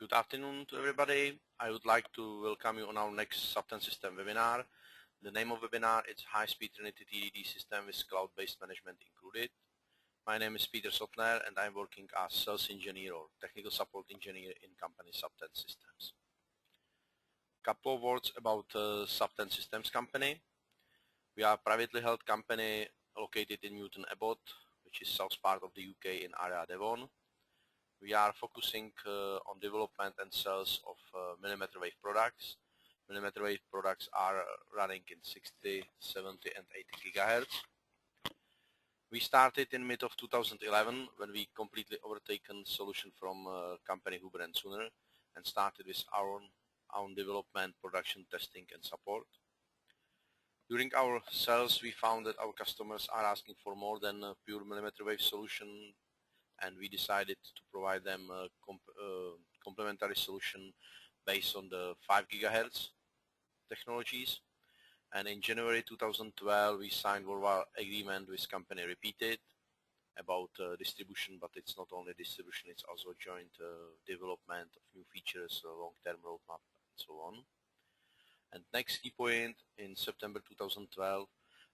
Good afternoon to everybody. I would like to welcome you on our next Sub10 system webinar. The name of the webinar is High-Speed Trinity TDD system with cloud-based management included. My name is Peter Sotner and I'm working as sales engineer or technical support engineer in company Sub10 Systems. Couple of words about Sub10 Systems company. We are a privately held company located in Newton Abbot, which is south part of the UK in area Devon. We are focusing on development and sales of millimeter wave products. Millimeter wave products are running in 60, 70 and 80 GHz. We started in mid of 2011 when we completely overtaken solution from company Huber and Sooner and started with our own development, production, testing and support. During our sales we found that our customers are asking for more than a pure millimeter wave solution, and we decided to provide them a complementary solution based on the 5 GHz technologies. And in January 2012 we signed worldwide agreement with company Repeated about distribution, but it's not only distribution, it's also joint development of new features, long-term roadmap and so on. And next key point, in September 2012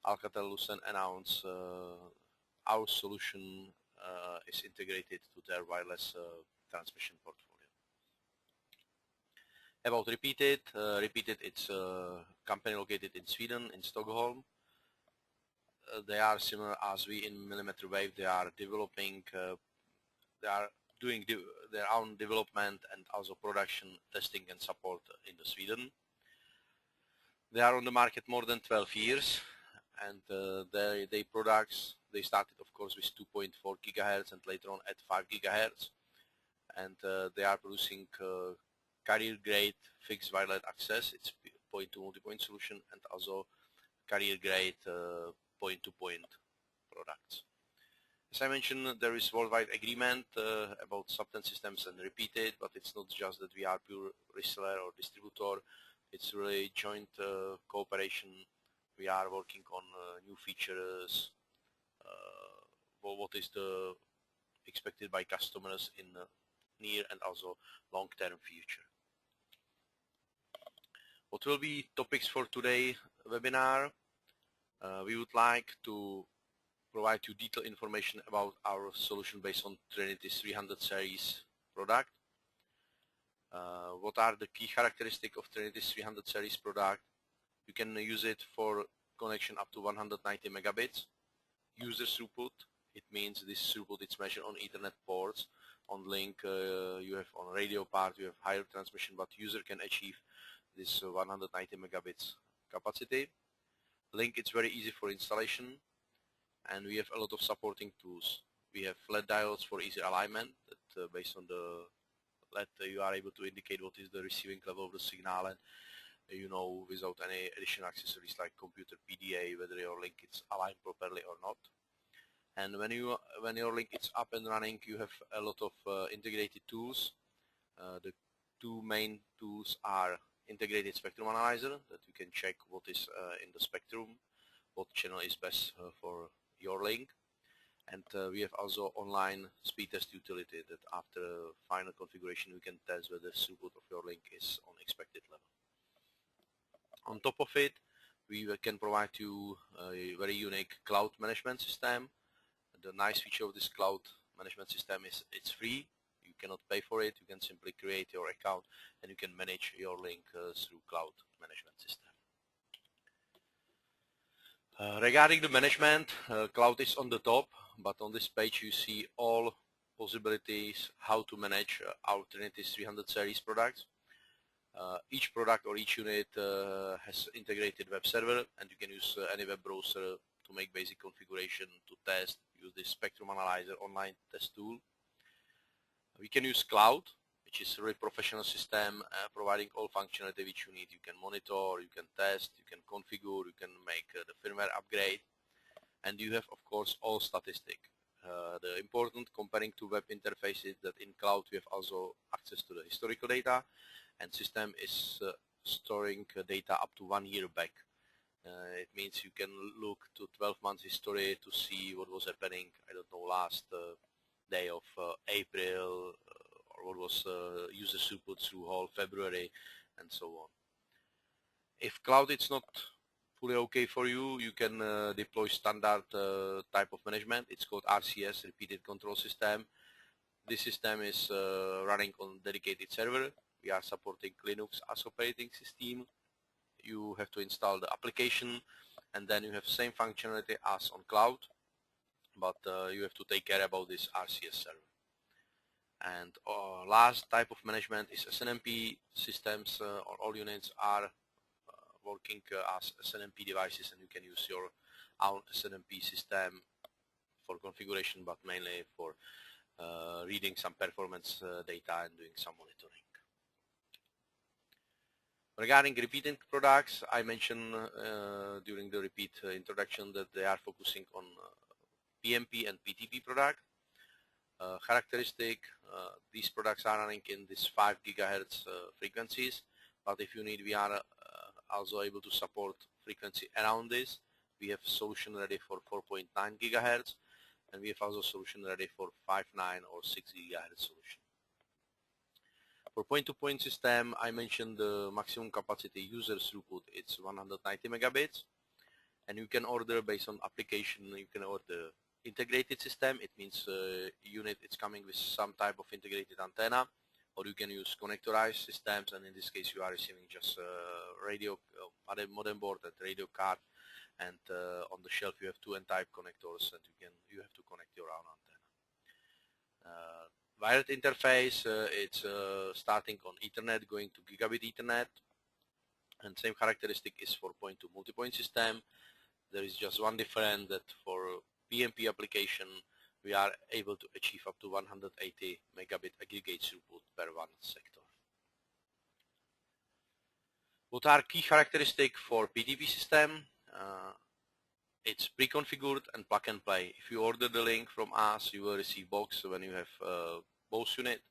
Alcatel-Lucent announced our solution is integrated to their wireless transmission portfolio. About Repeated, Repeated it's a company located in Sweden, in Stockholm. They are similar as we in millimeter wave. They are developing, they are doing their own development and also production, testing and support in Sweden. They are on the market more than 12 years, and they products, they started of course with 2.4 GHz and later on at 5 GHz, and they are producing carrier grade fixed wireless access. It's point to multipoint solution and also carrier grade point to point products. As I mentioned, there is worldwide agreement about Sub10 Systems and Repeated, but it's not just that we are pure reseller or distributor. It's really joint cooperation. We are working on new features, what is the expected by customers in near and also long-term future. What will be topics for today webinar? We would like to provide you detailed information about our solution based on Trinity 300 series product. What are the key characteristics of Trinity 300 series product? You can use it for connection up to 190 megabits. User throughput, it means this throughput is measured on Ethernet ports. On link you have on radio part you have higher transmission, but user can achieve this 190 megabits capacity. Link, it's very easy for installation, and we have a lot of supporting tools. We have LED diodes for easy alignment that based on the LED you are able to indicate what is the receiving level of the signal, and you know without any additional accessories like computer PDA whether your link is aligned properly or not. And when your link is up and running, you have a lot of integrated tools. The two main tools are integrated spectrum analyzer, that you can check what is in the spectrum, what channel is best for your link. And we have also online speed test utility that after final configuration we can test whether the throughput of your link is on expected level. On top of it, we can provide you a very unique cloud management system. The nice feature of this cloud management system is it's free. You cannot pay for it. You can simply create your account and you can manage your link through cloud management system. Regarding the management, cloud is on the top, but on this page you see all possibilities how to manage our Trinity 300 series products. Each product or each unit has integrated web server, and you can use any web browser to make basic configuration, to test, use this spectrum analyzer online test tool. We can use cloud, which is a really professional system providing all functionality which you need. You can monitor, you can test, you can configure, you can make the firmware upgrade, and you have of course all statistics. The important comparing to web interface is that in cloud we have also access to the historical data, and system is storing data up to 1 year back. It means you can look to 12 months history to see what was happening, I don't know, last day of April or or what was user throughput through whole February, and so on. If cloud is not fully okay for you, you can deploy standard type of management. It's called RCS, Repeated Control System. This system is running on dedicated server. We are supporting Linux as operating system. You have to install the application, and then you have same functionality as on cloud, but you have to take care about this RCS server. And last type of management is SNMP systems. All units are working as SNMP devices, and you can use your own SNMP system for configuration, but mainly for reading some performance data and doing some monitoring. Regarding repeating products, I mentioned during the repeat introduction that they are focusing on PMP and PTP product. Characteristic, these products are running in these 5 GHz frequencies, but if you need, we are also able to support frequency around this. We have solution ready for 4.9 GHz, and we have also solution ready for 5.9 or 6 GHz solution. For point-to-point system, I mentioned the maximum capacity user throughput. It's 190 megabits, and you can order based on application. You can order integrated system. It means unit it's coming with some type of integrated antenna, or you can use connectorized systems, and in this case you are receiving just radio modem board and radio card, and on the shelf you have 2 N-type connectors, and you have to connect your own antenna. Wired interface, it's starting on Ethernet, going to gigabit Ethernet, and same characteristic is for point to multipoint system. There is just one difference, that for PMP application we are able to achieve up to 180 megabit aggregate throughput per one sector. What are key characteristics for PTP system? It's pre-configured and plug and play. If you order the link from us, you will receive box when you have both unit.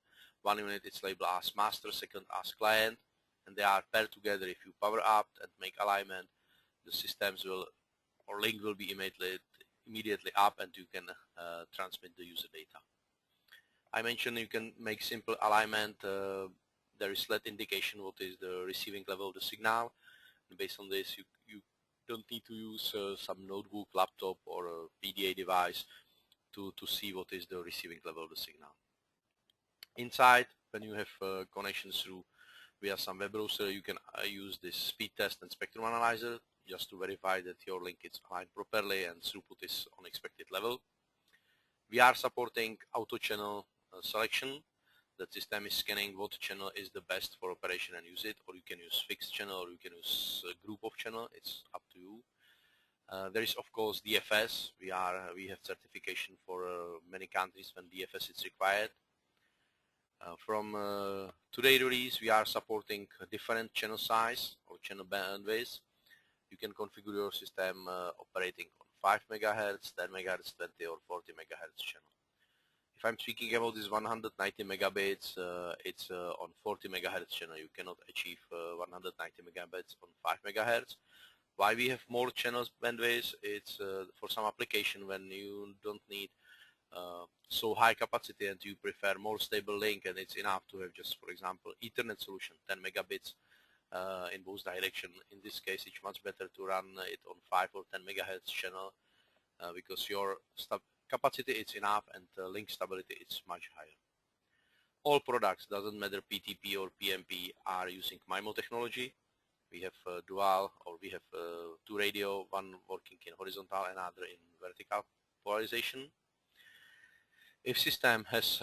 One unit is labeled as master, second as client, and they are paired together. If you power up and make alignment, the systems will, or link will be immediately up, and you can transmit the user data. I mentioned you can make simple alignment. There is LED indication what is the receiving level of the signal, and based on this you don't need to use some notebook, laptop, or a PDA device to see what is the receiving level of the signal. Inside, when you have connections through via some web browser, you can use this speed test and spectrum analyzer just to verify that your link is aligned properly and throughput is on expected level. We are supporting auto channel selection. The system is scanning what channel is the best for operation and use it, or you can use fixed channel, or you can use a group of channel. It's up to you. There is of course DFS. We have certification for many countries when DFS is required. From today release, we are supporting different channel size or channel bandwidth. You can configure your system operating on 5 MHz, 10 MHz, 20 or 40 MHz channel. If I'm speaking about this 190 megabits, it's on 40 MHz channel. You cannot achieve 190 megabits on 5 MHz. Why we have more channels bandwidth? It's for some application when you don't need so high capacity and you prefer more stable link, and it's enough to have just, for example, Ethernet solution 10 megabits in both direction. In this case, it's much better to run it on 5 or 10 MHz channel because your capacity is enough and link stability is much higher. All products, doesn't matter PTP or PMP, are using MIMO technology. We have dual, or we have 2 radio, one working in horizontal and other in vertical polarization. If system has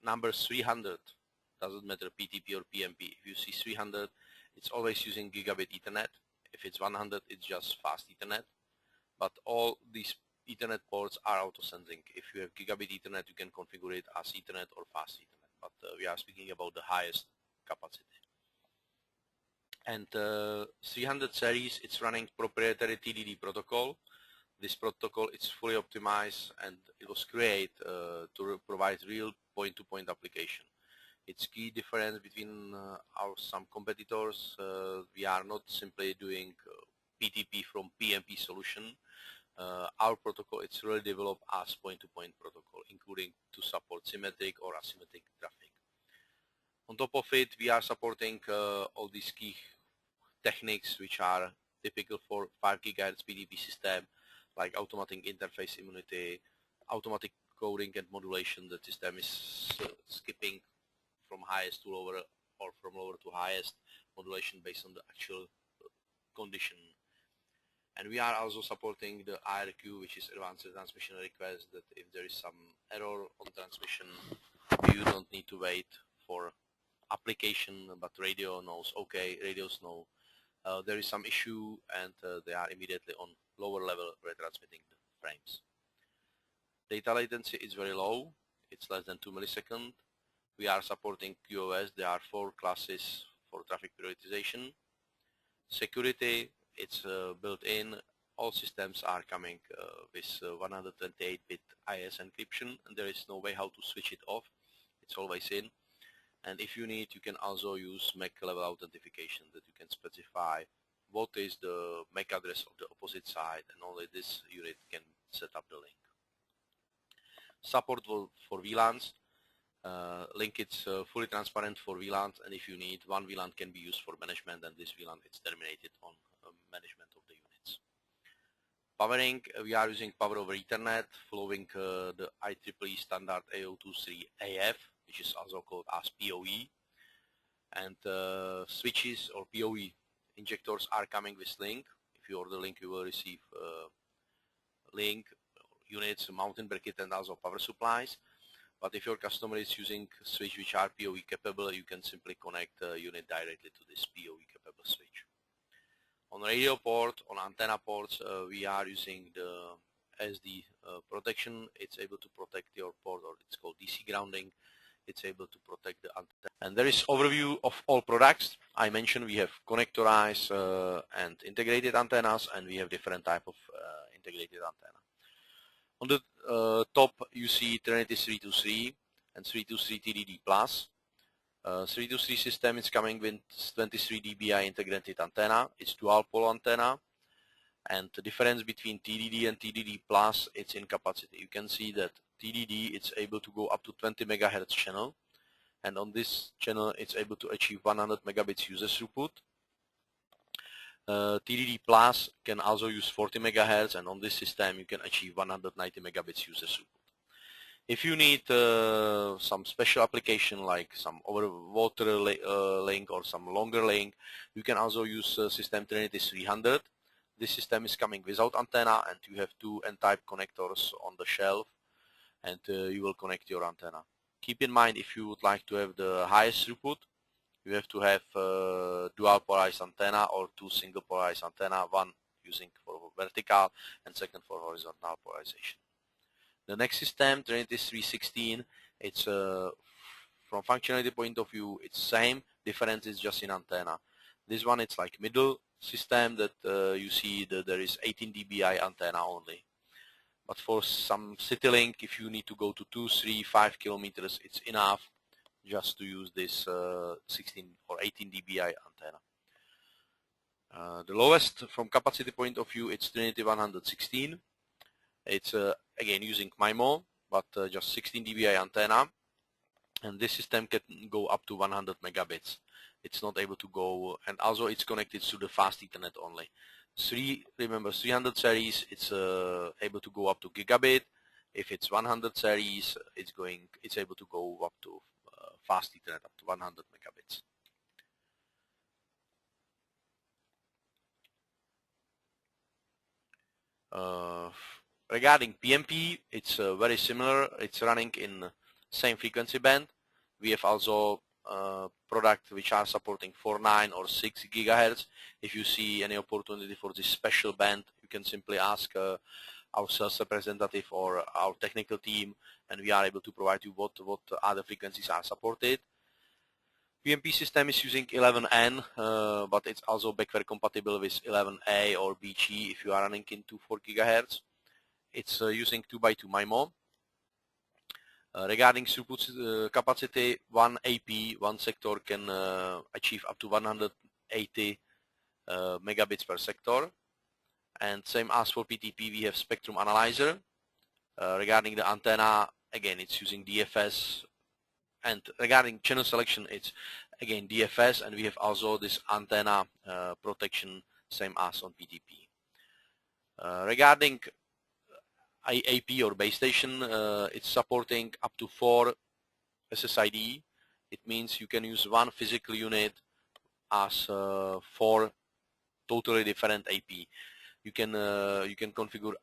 number 300, doesn't matter PTP or PMP. If you see 300, it's always using gigabit Ethernet. If it's 100, it's just fast Ethernet. But all these Ethernet ports are auto-sensing. If you have gigabit Ethernet, you can configure it as Ethernet or fast Ethernet. But we are speaking about the highest capacity. And 300 series, it's running proprietary TDD protocol. This protocol is fully optimized, and it was created to provide real point-to-point application. It's key difference between some competitors. We are not simply doing PTP from PMP solution. our protocol it's really developed as point-to-point protocol, including to support symmetric or asymmetric traffic. On top of it, we are supporting all these key techniques which are typical for 5 GHz PDP system, like automatic interface immunity, automatic coding and modulation. The system is skipping from highest to lower or from lower to highest modulation based on the actual condition. And we are also supporting the IRQ, which is advanced transmission request, that if there is some error on transmission, you don't need to wait for application, but radio knows, okay, radios know there is some issue, and they are immediately on lower level retransmitting the frames. Data latency is very low, it's less than 2 milliseconds. We are supporting QoS, there are 4 classes for traffic prioritization. Security, it's built in. All systems are coming with 128-bit IS encryption, and there is no way how to switch it off. It's always in. And if you need, you can also use MAC level authentication, that you can specify what is the MAC address of the opposite side, and only this unit can set up the link. Support for VLANs. Link it's fully transparent for VLANs, and if you need, one VLAN can be used for management, and this VLAN is terminated on management of the units. Powering, we are using power over Ethernet following the IEEE standard A023AF, which is also called as PoE, and switches or PoE injectors are coming with link. If you order link, you will receive link, units, mountain bracket, and also power supplies. But if your customer is using switch which are PoE capable, you can simply connect the unit directly to this PoE capable switch. On radio port, on antenna ports, we are using the SD protection. It's able to protect your port, or it's called DC grounding. It's able to protect the antenna. And there is overview of all products. I mentioned we have connectorized and integrated antennas, and we have different type of integrated antenna. On the top, you see Trinity 323 and 323 TDD Plus. 323 system is coming with 23 dBi integrated antenna. It's dual pole antenna, and the difference between TDD and TDD Plus, it's in capacity. You can see that TDD it's able to go up to 20 MHz channel, and on this channel it's able to achieve 100 megabits user throughput. TDD Plus can also use 40 MHz, and on this system you can achieve 190 megabits user throughput. If you need some special application like some over water link or some longer link, you can also use system Trinity 300. This system is coming without antenna, and you have 2 N-type connectors on the shelf, and you will connect your antenna. Keep in mind, if you would like to have the highest throughput, you have to have dual polarized antenna or 2 single polarized antenna, one using for vertical and second for horizontal polarization. The next system, Trinity 316, it's from functionality point of view, it's same. Difference is just in antenna. This one, it's like middle system that you see that there is 18 dBi antenna only. But for some city link, if you need to go to 2, 3, 5 kilometers, it's enough just to use this 16 or 18 dBi antenna. The lowest from capacity point of view, it's Trinity 116. It's again using MIMO, but just 16 dBi antenna, and this system can go up to 100 megabits. It's not able to go, and also it's connected to the fast Ethernet only. Remember 300 series, it's able to go up to gigabit. If it's 100 series, it's able to go up to fast Ethernet up to 100 megabits. Regarding PMP, it's very similar. It's running in same frequency band. We have also products which are supporting 4.9 or 6 gigahertz. If you see any opportunity for this special band, you can simply ask our sales representative or our technical team, and we are able to provide you what other frequencies are supported. PMP system is using 11N, but it's also backward compatible with 11A or BG if you are running into 4 gigahertz. It's using 2x2 MIMO. Regarding throughput capacity, one AP, one sector can achieve up to 180 megabits per sector, And same as for PTP, we have spectrum analyzer. Regarding the antenna, again, it's using DFS. And regarding channel selection, it's again DFS, and we have also this antenna protection, same as on PTP. Regarding AP or base station, it's supporting up to 4 SSID. It means you can use one physical unit as 4 totally different AP. You can configure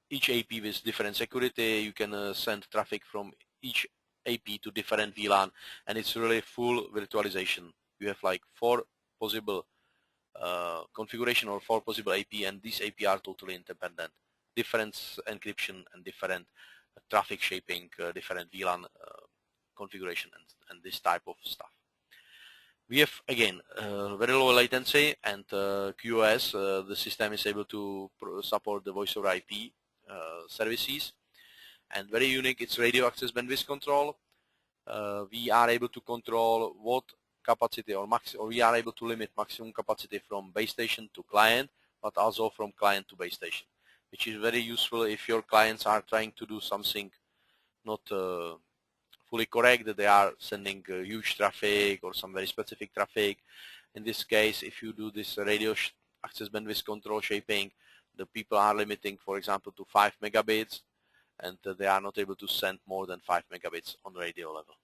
each AP with different security. You can send traffic from each AP to different VLAN, and it's really full virtualization. You have like 4 possible configuration or 4 possible AP, and these AP are totally independent. Different encryption and different traffic shaping, different VLAN configuration, and this type of stuff. We have again very low latency and QoS. The system is able to support the voice over IP services, and very unique. It's radio access bandwidth control. We are able to control what capacity or we are able to limit maximum capacity from base station to client, but also from client to base station, which is very useful if your clients are trying to do something not fully correct, that they are sending huge traffic or some very specific traffic. In this case, if you do this radio access bandwidth control shaping, the people are limiting, for example, to 5 megabits, and they are not able to send more than 5 megabits on radio level.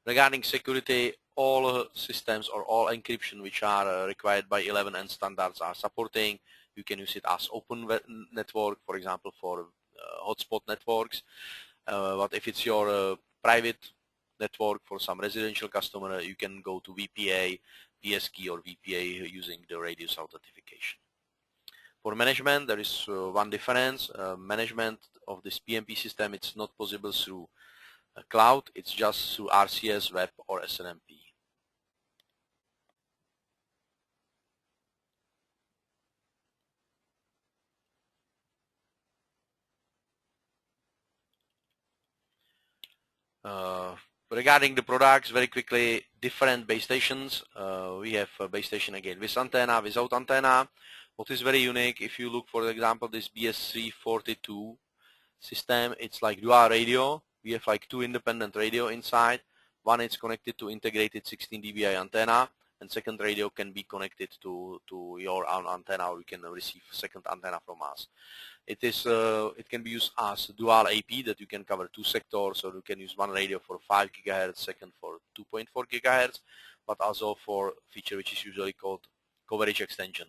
Regarding security, all systems or all encryption which are required by 11N standards are supporting. You can use it as open network, for example, for hotspot networks. But if it's your private network for some residential customer, you can go to VPA, PSKey, or VPA using the radius authentication. For management, there is one difference. Management of this PMP system, it's not possible through cloud, it's just through RCS, web, or SNMP. Regarding the products, very quickly, different base stations. We have a base station again with antenna, without antenna. What is very unique, if you look, for example, this BS342 system, it's like dual radio. We have like 2 independent radio inside. One is connected to integrated 16 dBi antenna, and second radio can be connected to your own antenna, or you can receive second antenna from us. It can be used as dual AP, that you can cover 2 sectors, or you can use one radio for 5 gigahertz, second for 2.4 gigahertz, but also for feature which is usually called coverage extension,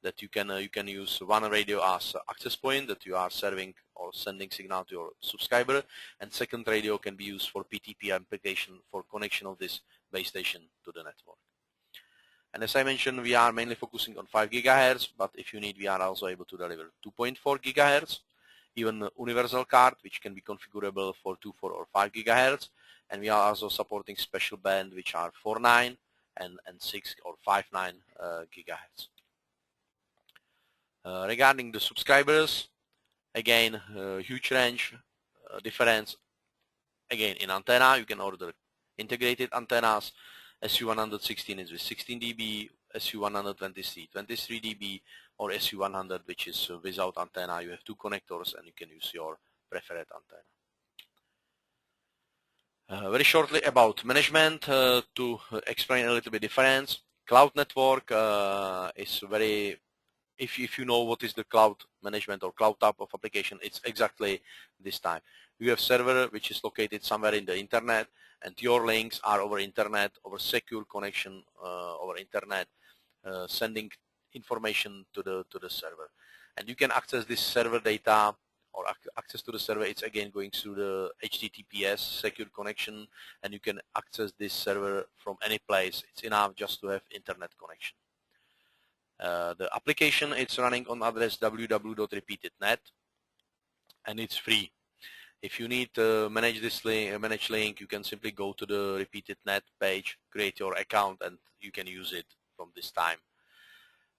that you can use one radio as access point that you are serving or sending signal to your subscriber, and second radio can be used for PTP application for connection of this base station to the network. And as I mentioned, we are mainly focusing on 5 gigahertz, but if you need, we are also able to deliver 2.4 gigahertz, even universal card, which can be configurable for 2, 4, or 5 gigahertz, and we are also supporting special band, which are 4.9 and 6 or 5.9 gigahertz. Regarding the subscribers, again, huge range difference. Again, in antenna, you can order integrated antennas. SU116 is with 16 dB, SU123, 23 dB, or SU100, which is without antenna. You have 2 connectors, and you can use your preferred antenna. Very shortly about management, to explain a little bit difference. Cloud network is very, if you know what is the cloud management or cloud type of application, it's exactly this type. You have server which is located somewhere in the internet, and your links are over internet, over secure connection over internet, sending information to the server. And you can access this server data, or access to the server. It's again going through the HTTPS secure connection, and you can access this server from any place. It's enough just to have internet connection. The application, it's running on address www.repeatednet, and it's free. If you need to manage this manage link, you can simply go to the repeated net page, create your account, and you can use it from this time.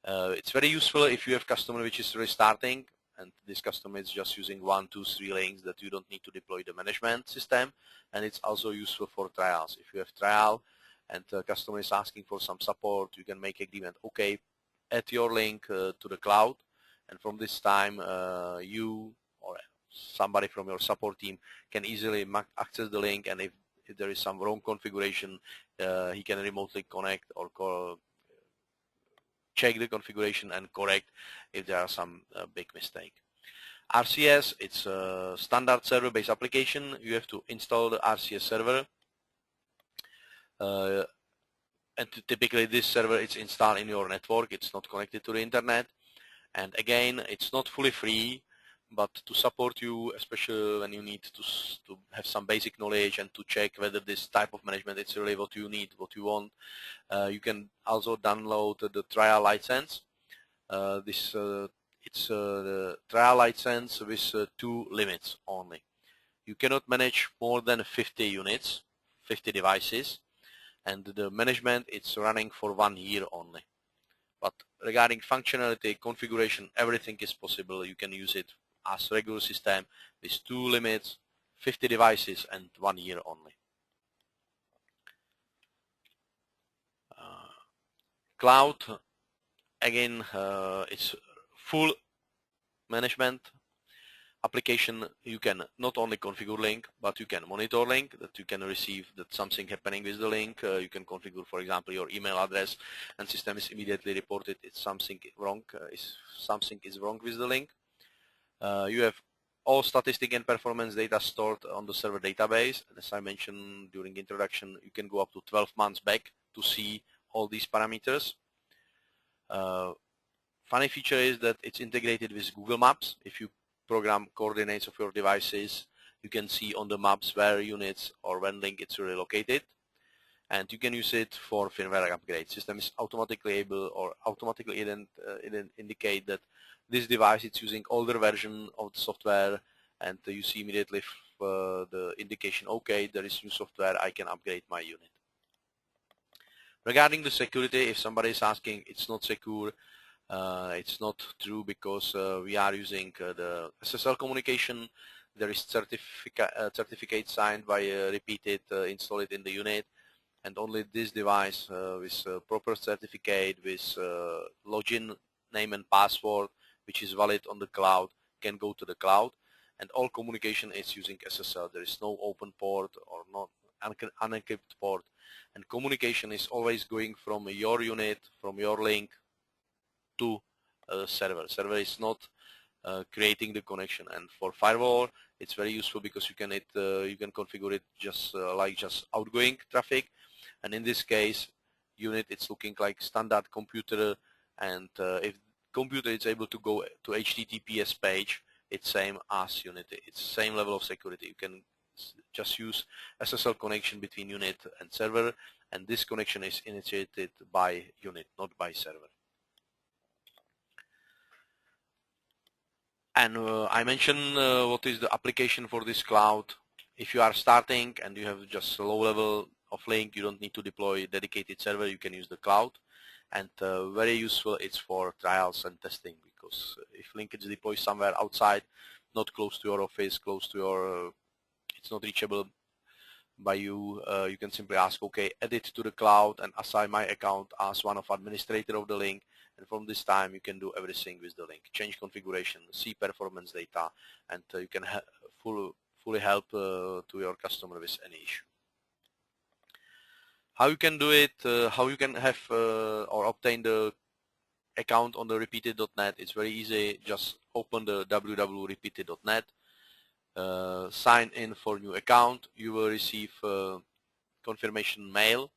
It's very useful if you have customer which is restarting, and this customer is just using 1, 2, 3 links, that you don't need to deploy the management system. And it's also useful for trials. If you have trial and the customer is asking for some support, you can make agreement, okay, add your link to the cloud, and from this time you or somebody from your support team can easily access the link, and if there is some wrong configuration, he can remotely connect or check the configuration and correct if there are some big mistake. RCS, it's a standard server-based application. You have to install the RCS server, and typically this server is installed in your network. It's not connected to the internet, and again, it's not fully free, but to support you, especially when you need to have some basic knowledge and to check whether this type of management is really what you need, what you want, you can also download the trial license. It's the trial license with 2 limits only. You cannot manage more than 50 units, 50 devices, and the management it's running for 1 year only. But regarding functionality, configuration, everything is possible. You can use it as regular system with 2 limits, 50 devices, and 1 year only. Cloud, again, it's full management application. You can not only configure link, but you can monitor link, that you can receive that something happening with the link. You can configure, for example, your email address, and system is immediately reported if something wrong, with the link. You have all statistic and performance data stored on the server database, and as I mentioned during introduction, you can go up to 12 months back to see all these parameters. Funny feature is that it's integrated with Google Maps. If you program coordinates of your devices, you can see on the maps where units or when link it's really located, and you can use it for firmware upgrade. System is automatically able or automatically indicate that this device is using older version of the software, and you see immediately the indication, okay, there is new software, I can upgrade my unit. Regarding the security, if somebody is asking, it's not secure, it's not true, because we are using the SSL communication. There is certificate signed by repeated, install it in the unit, and only this device with proper certificate with login name and password, which is valid on the cloud, can go to the cloud, and all communication is using SSL. There is no open port or not unencrypted port, and communication is always going from your unit, from your link to server. Server is not creating the connection, and for firewall it's very useful because you can configure it just like outgoing traffic, and in this case unit it's looking like standard computer, and if computer is able to go to HTTPS page, it's same as unit. It's same level of security. You can just use SSL connection between unit and server, and this connection is initiated by unit, not by server. And I mentioned what is the application for this cloud. If you are starting and you have just a low level of link, you don't need to deploy a dedicated server, you can use the cloud, and very useful it's for trials and testing, because if link is deployed somewhere outside, not close to your office, close to your it's not reachable by you, you can simply ask, okay, add it to the cloud and assign my account as one of administrator of the link, and from this time you can do everything with the link, change configuration, see performance data, and you can fully help to your customer with any issue. How you can do it, how you can have or obtain the account on the repeated.net, it's very easy. Just open the www.repeated.net, sign in for new account. You will receive confirmation mail,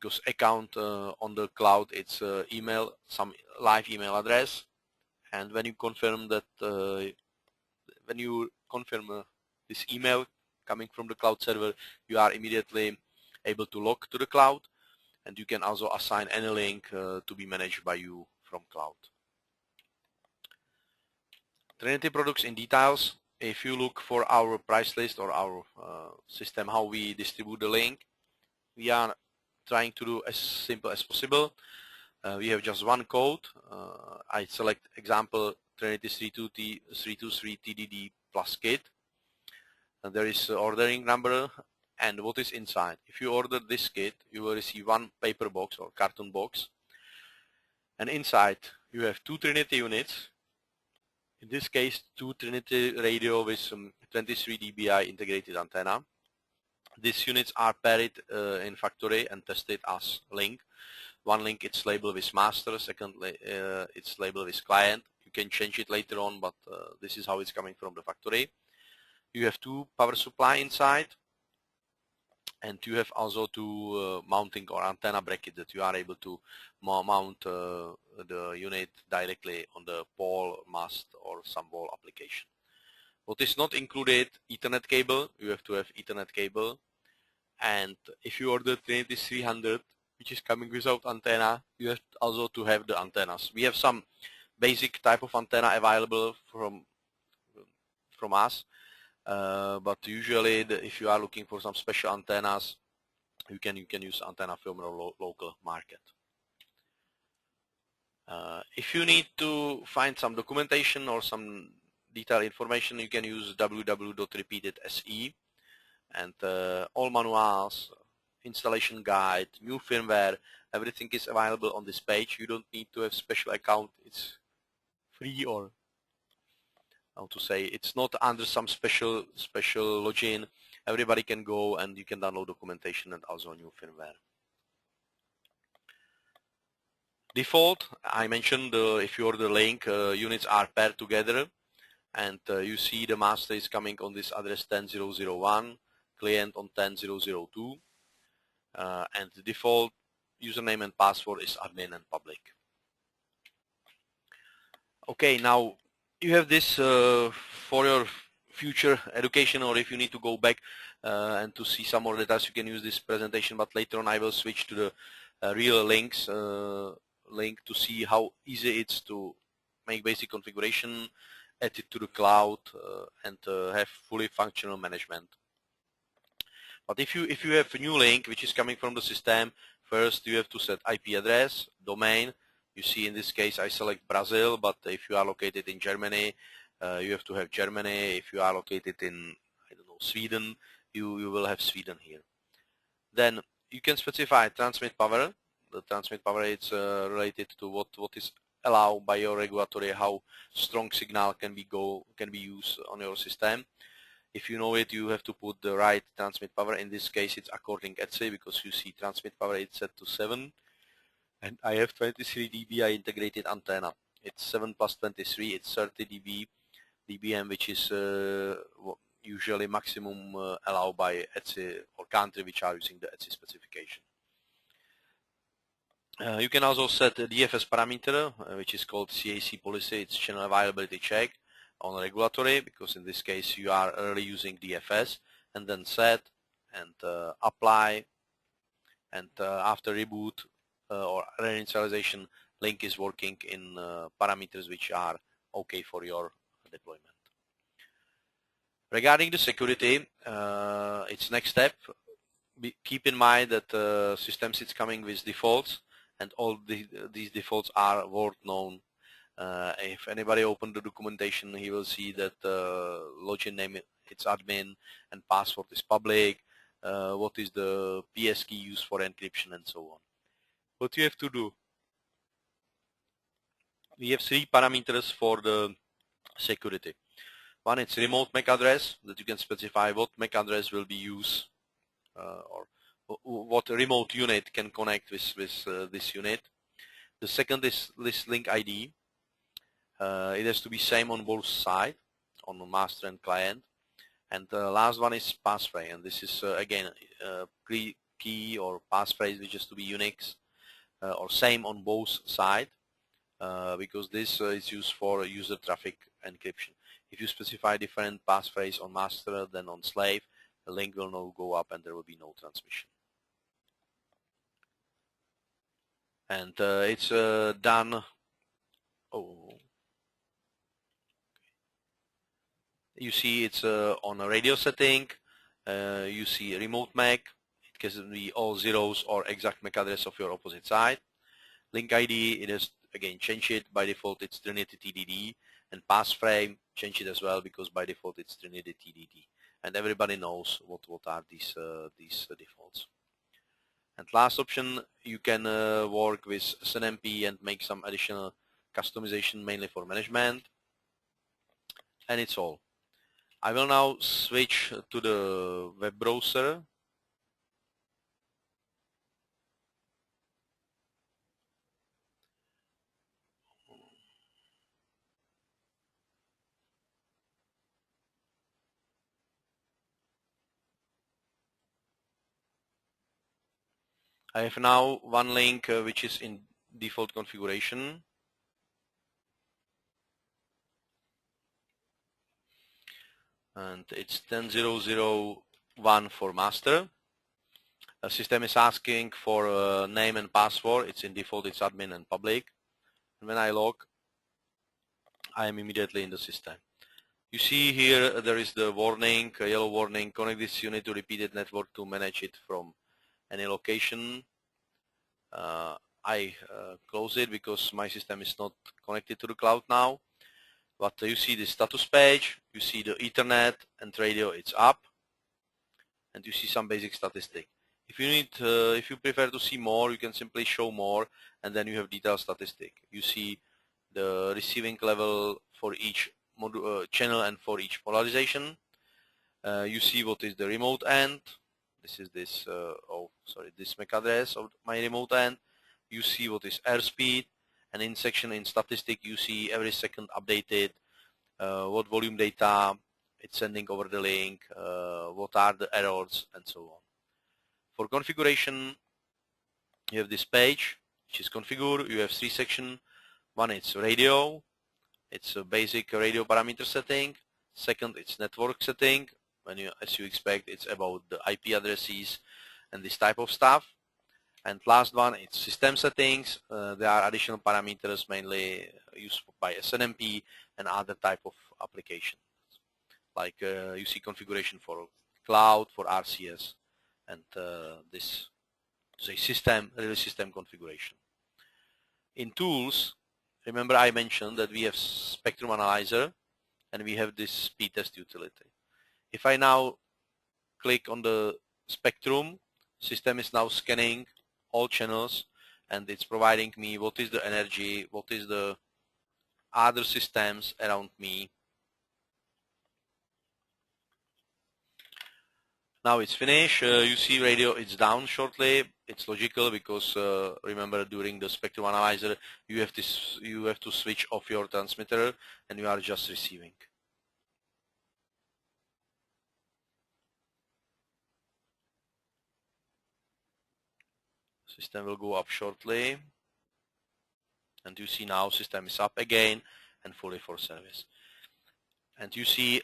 because account on the cloud it's email, some live email address, and when you confirm that this email coming from the cloud server, you are immediately able to log to the cloud, and you can also assign any link to be managed by you from cloud. Trinity products in details. If you look for our price list or our system, how we distribute the link, we are trying to do as simple as possible. We have just one code. I select example Trinity 323 TDD plus kit. And there is ordering number and what is inside. If you order this kit, you will receive one paper box or carton box, and inside you have 2 Trinity units In this case, 2 Trinity radio with 23 dBi integrated antenna. These units are paired in factory and tested as link. One link it's labeled with master, secondly it's labeled with client. You can change it later on, but this is how it's coming from the factory. You have 2 power supply inside, and you have also 2 mounting or antenna bracket that you are able to mount the unit directly on the pole, mast, or some wall application. What is not included, Ethernet cable. You have to have Ethernet cable, and if you order Trinity 300, which is coming without antenna, you have also to have the antennas. We have some basic type of antenna available from us, but usually if you are looking for some special antennas, you can use antenna from your local market. If you need to find some documentation or some detailed information, you can use www.repeated.se, and all manuals, installation guide, new firmware, everything is available on this page. You don't need to have special account. It's free, or how to say, it's not under some special login. Everybody can go and you can download documentation and also new firmware. Default, I mentioned if you order the link, units are paired together, and you see the master is coming on this address 10.0.0.1, client on 10.0.0.2, and the default username and password is admin and public. Okay, now you have this for your future education, or if you need to go back and to see some more details, you can use this presentation, but later on I will switch to the real links link to see how easy it's to make basic configuration, add it to the cloud, and have fully functional management. But if you have a new link which is coming from the system, first you have to set IP address, domain. You see in this case I select Brazil, but if you are located in Germany, you have to have Germany. If you are located in, I don't know, Sweden, you will have Sweden here. Then you can specify transmit power. The transmit power is related to what is allowed by your regulatory, how strong signal can be used on your system. If you know it, you have to put the right transmit power. In this case, it's according ETSI, because you see transmit power is set to 7, and I have 23 dBi integrated antenna. It's 7 plus 23, it's 30 dBm, which is usually maximum allowed by ETSI or country which are using the ETSI specification. You can also set a DFS parameter, which is called CAC policy. It's channel availability check on regulatory, because in this case you are early using DFS, and then set and apply, and after reboot or reinitialization, link is working in parameters which are okay for your deployment. Regarding the security, its next step, keep in mind that systems is coming with defaults, and all these defaults are world known. If anybody opened the documentation, he will see that login name it's admin and password is public. What is the PS key used for encryption, and so on. What you have to do? We have 3 parameters for the security. One is remote MAC address, that you can specify what MAC address will be used, or what remote unit can connect with this unit. The second is this link ID. It has to be same on both sides, on the master and client. And the last one is passphrase, and this is again key or passphrase which has to be Unix or same on both sides, because this is used for user traffic encryption. If you specify different passphrase on master than on slave, the link will not go up and there will be no transmission. And it's done. You see it's on a radio setting. You see remote MAC. It can be all zeros or exact MAC address of your opposite side. Link ID, it is again change it. By default it's Trinity TDD, and passphrase change it as well, because by default it's Trinity TDD. And everybody knows what are these defaults. And last option, you can work with SNMP and make some additional customization, mainly for management. and it's all. I will now switch to the web browser. I have now one link which is in default configuration. And it's 10.0.0.1 for master. The system is asking for name and password. It's in default, it's admin and public. And when I log, I am immediately in the system. You see here there is the warning, yellow warning, connect this unit to repeated network to manage it from any location. I close it because my system is not connected to the cloud now. But you see the status page, you see the Ethernet and radio, it's up, and you see some basic statistic. If you prefer to see more, you can simply show more, and then you have detailed statistic. You see the receiving level for each channel and for each polarization. You see what is the remote end. This is this this MAC address of my remote end. You see what is airspeed, and in section in statistic you see every second updated what volume data it's sending over the link, what are the errors, and so on. For configuration, you have this page which is configure. You have three sections. One is radio, it's a basic radio parameter setting. Second, it's network setting. As you expect, it's about the IP addresses and this type of stuff. And last one, it's system settings. There are additional parameters mainly used by SNMP and other type of applications. Like you see configuration for cloud, for RCS, and this is a really system configuration. In tools, remember I mentioned that we have spectrum analyzer and we have this speed test utility. If I now click on the spectrum, system is now scanning all channels and it's providing me what is the energy, what is the other systems around me. Now it's finished. You see radio, it's down shortly. It's logical because remember during the spectrum analyzer you have to switch off your transmitter and you are just receiving. System will go up shortly, and you see now system is up again and fully for service. And you see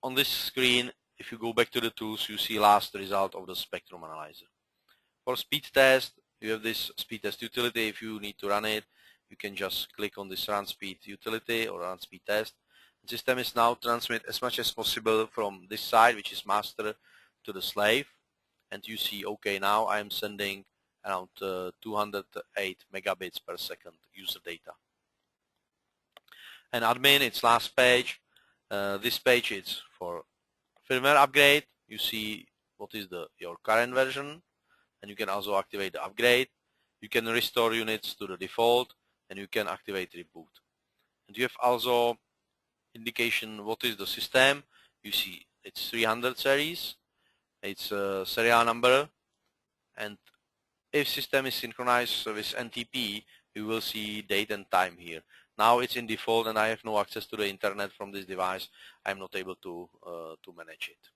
on this screen, if you go back to the tools, you see last result of the spectrum analyzer. For speed test, you have this speed test utility. If you need to run it, you can just click on this run speed utility or run speed test. The system is now transmit as much as possible from this side, which is master, to the slave. And you see, okay, now I am sending around 208 megabits per second user data. And admin, it's last page. This page is for firmware upgrade. You see what is your current version, and you can also activate the upgrade. You can restore units to the default, and you can activate reboot. And you have also indication what is the system. You see it's 300 series, it's a serial number, and if system is synchronized with NTP, you will see date and time here. Now it's in default and I have no access to the internet from this device. I'm not able to manage it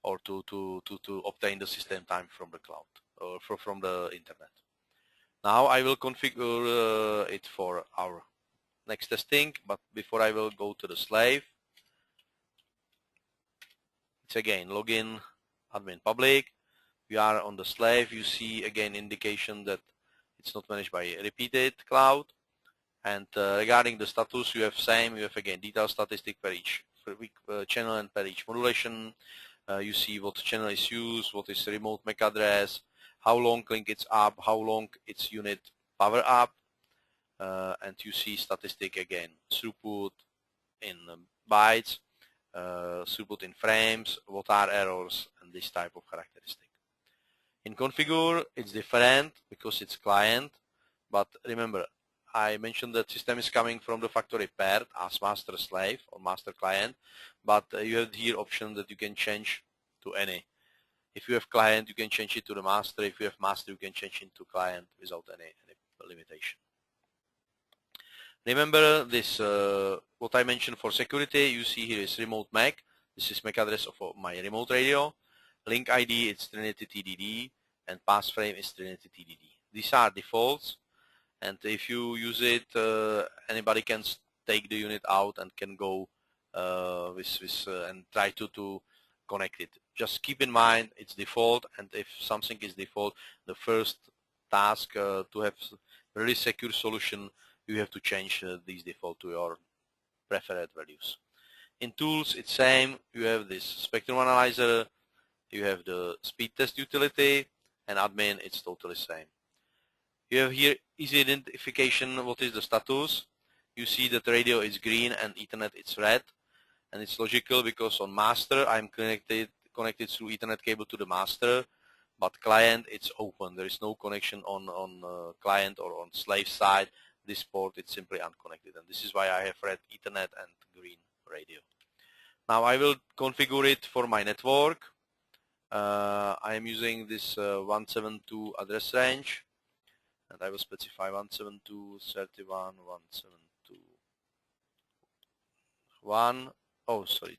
or to obtain the system time from the cloud or from the internet. Now I will configure it for our next testing, but before I will go to the slave, it's again login, admin public. We are on the slave. You see again indication that it's not managed by repeated cloud. And regarding the status, you have again detailed statistic per each channel and per each modulation. You see what channel is used, what is remote MAC address, how long link it's up, how long its unit power up, and you see statistic again, throughput in bytes, throughput in frames, what are errors, and this type of characteristic. In configure, it's different because it's client, but remember, I mentioned that system is coming from the factory paired as master slave or master client, but you have here option that you can change to any. If you have client, you can change it to the master. If you have master, you can change it to client without any limitation. Remember this, what I mentioned for security, you see here is remote MAC. This is MAC address of my remote radio. Link ID, it's Trinity TDD, and passframe is Trinity TDD. These are defaults, and if you use it, anybody can take the unit out and can go and try to connect it. Just keep in mind it's default, and if something is default, the first task to have really secure solution, you have to change these default to your preferred values. In tools, it's same. You have this spectrum analyzer, you have the speed test utility, and admin, it's totally same. You have here easy identification, what is the status. You see that radio is green and Ethernet is red, and it's logical because on master I'm connected through Ethernet cable to the master, but client it's open. There is no connection on client or on slave side. This port is simply unconnected, and this is why I have red Ethernet and green radio. Now I will configure it for my network. I am using this 172 address range, and I will specify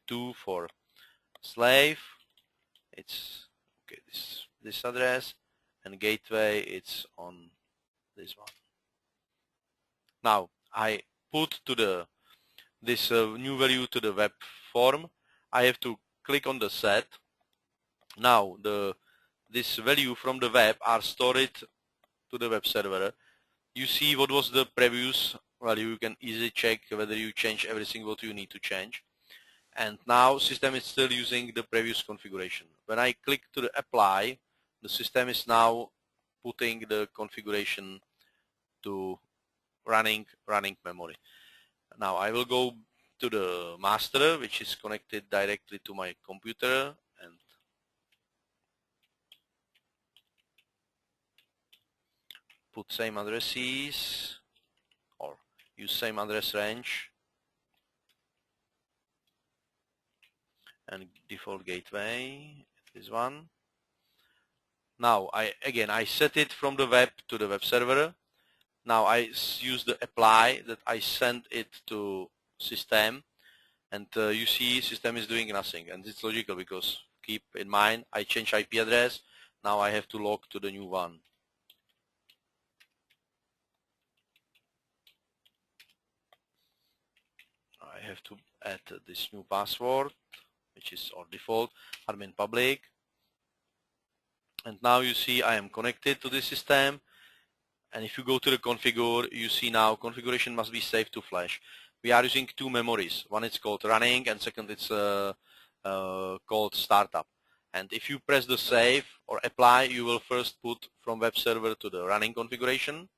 2 for slave. It's okay, this address, and gateway it's on this one. Now I put to this new value to the web form. I have to click on the set. Now this value from the web are stored to the web server. You see what was the previous value. You can easily check whether you change everything what you need to change. And now system is still using the previous configuration. When I click to the apply, the system is now putting the configuration to running memory. Now I will go to the master, which is connected directly to my computer, and put same addresses or use same address range and default gateway, this one. Now I set it from the web to the web server. Now I use the apply that I send it to system, and you see system is doing nothing, and it's logical because keep in mind I change IP address. Now I have to log to the new one. I have to add this new password, which is our default admin public, and now you see I am connected to the system. And if you go to the configure, you see now configuration must be saved to flash. We are using two memories. One is called running, and second it's called startup. And if you press the save or apply, you will first put from web server to the running configuration.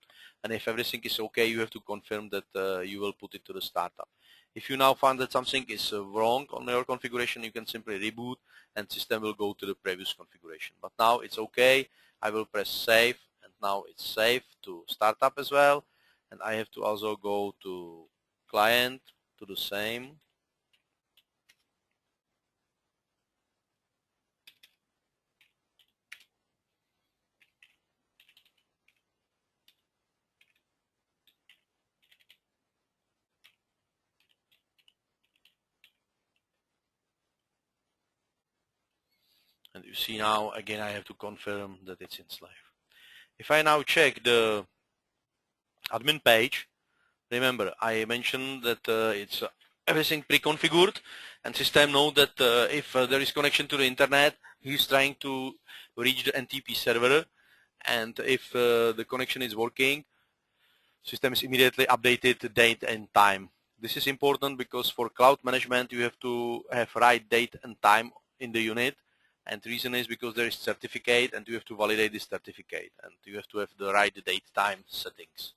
And if everything is okay, you have to confirm that you will put it to the startup. If you now find that something is wrong on your configuration, you can simply reboot and system will go to the previous configuration. But now it's okay. I will press save, and now it's safe to startup as well. And I have to also go to client to do same. And you see now, again, I have to confirm that it's in slave. If I now check the admin page, remember, I mentioned that it's everything pre-configured, and system knows that if there is connection to the internet, he's trying to reach the NTP server, and if the connection is working, system is immediately updated date and time. This is important because for cloud management, you have to have right date and time in the unit. And the reason is because there is certificate, and you have to validate this certificate, and you have to have the right date time settings.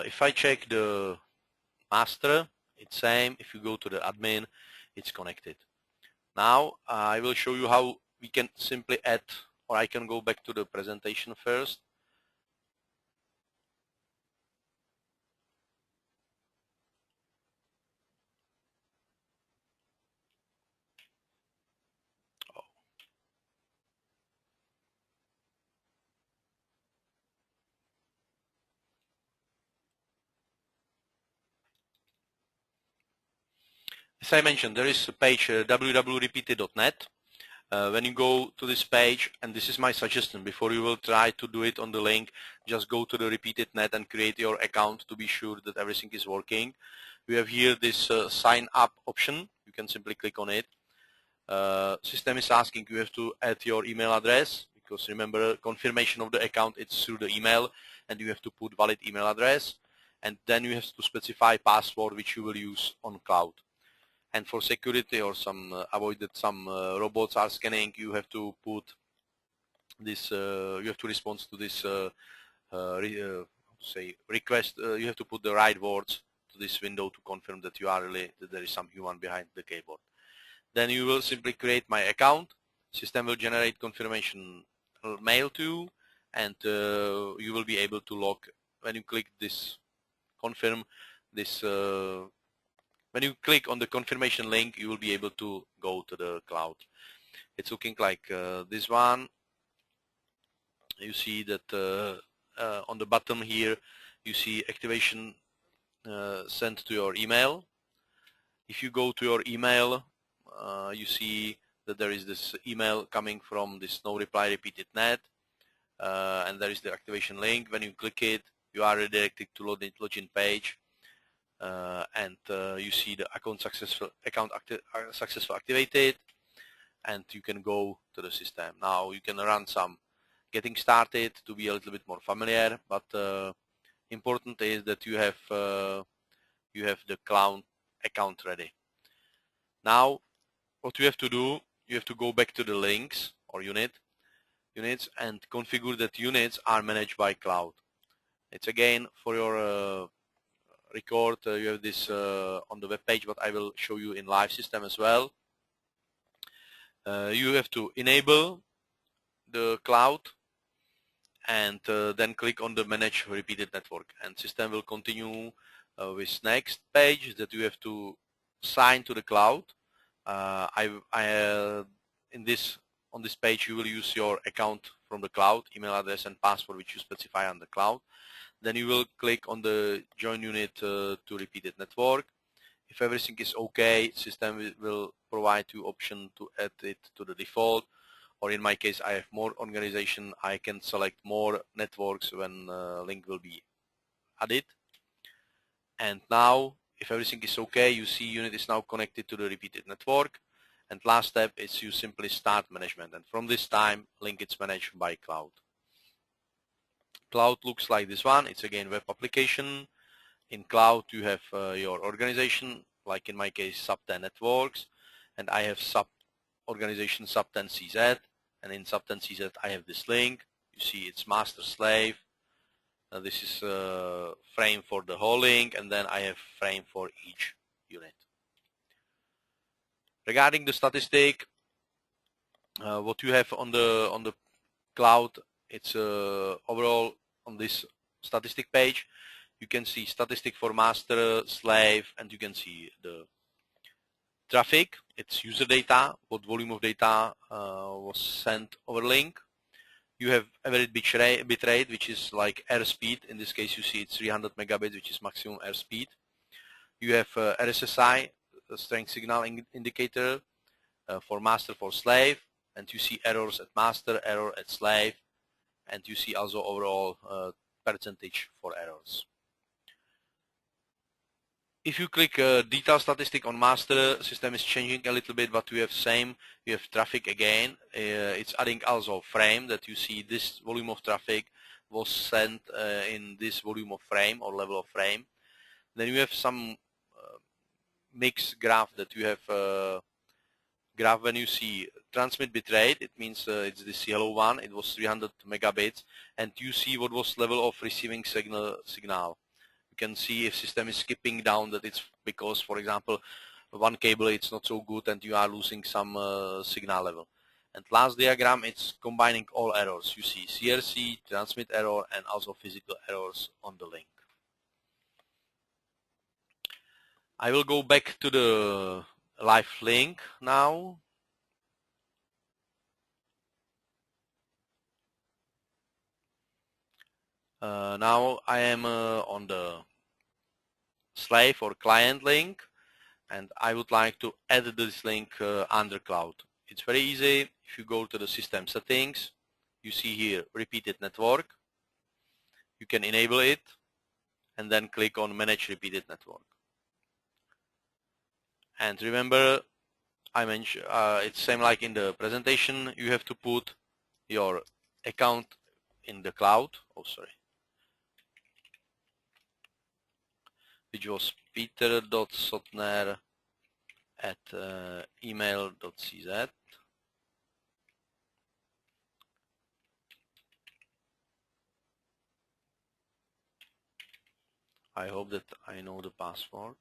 If I check the master, it's same. If you go to the admin, it's connected. Now I will show you how we can simply add, or I can go back to the presentation first. As I mentioned, there is a page www.repeated.net. When you go to this page, and this is my suggestion, before you will try to do it on the link, just go to the repeated.net and create your account to be sure that everything is working. We have here this sign up option. You can simply click on it. System is asking you have to add your email address, because remember, confirmation of the account, it's through the email, and you have to put valid email address, and then you have to specify password which you will use on cloud. And for security, or some avoid that some robots are scanning, you have to put this, you have to respond to this request. You have to put the right words to this window to confirm that you are really, that there is some human behind the keyboard. Then you will simply create my account. System will generate confirmation mail to you, and you will be able to log. When you click this confirm, this when you click on the confirmation link, you will be able to go to the cloud. It's looking like this one. You see that on the bottom here, you see activation sent to your email. If you go to your email, you see that there is this email coming from this no reply repeated.net, and there is the activation link. When you click it, you are redirected to login page, and you see the account successful activated, and you can go to the system. Now you can run some getting started to be a little bit more familiar, but important is that you have the cloud account ready. Now what you have to do, you have to go back to the links or units and configure that units are managed by cloud. It's again for your record, you have this on the web page, but I will show you in live system as well. You have to enable the cloud, and then click on the manage repeated network, and system will continue with next page that you have to sign to the cloud. On this page you will use your account from the cloud, email address and password which you specify on the cloud. Then you will click on the join unit to repeated network. If everything is okay, system will provide you option to add it to the default, or in my case I have more organization, I can select more networks when link will be added. And now if everything is okay, you see unit is now connected to the repeated network, and last step is you simply start management, and from this time link is managed by cloud. Cloud looks like this one. It's again web application. In cloud you have your organization, like in my case Sub10 networks, and I have organization Sub10 CZ, and in Sub10 CZ I have this link. You see it's master slave. This is frame for the whole link, and then I have frame for each unit. Regarding the statistic, what you have on the cloud, it's overall on this statistic page. You can see statistic for master, slave, and you can see the traffic. It's user data, what volume of data was sent over link. You have average bit rate, which is like airspeed. In this case, you see it's 300 megabits, which is maximum airspeed. You have RSSI, strength signal indicator, for master, for slave, and you see errors at master, error at slave, and you see also overall percentage for errors. If you click detail statistic on master, system is changing a little bit, but we have same. You have traffic again. It's adding also frame, that you see this volume of traffic was sent in this volume of frame or level of frame. Then you have some mixed graph, that you have graph when you see transmit bitrate. It means it's this yellow one. It was 300 megabits, and you see what was level of receiving signal. You can see if system is skipping down, that it's because, for example, one cable it's not so good and you are losing some signal level. And last diagram, it's combining all errors. You see CRC, transmit error, and also physical errors on the link. I will go back to the live link now. Now I am on the slave or client link, and I would like to add this link under cloud. It's very easy. If you go to the system settings, you see here repeated network. You can enable it and then click on manage repeated network. And remember, I mentioned it's same like in the presentation. You have to put your account in the cloud. Oh, sorry. Which was peter.sotner@email.cz. I hope that I know the password.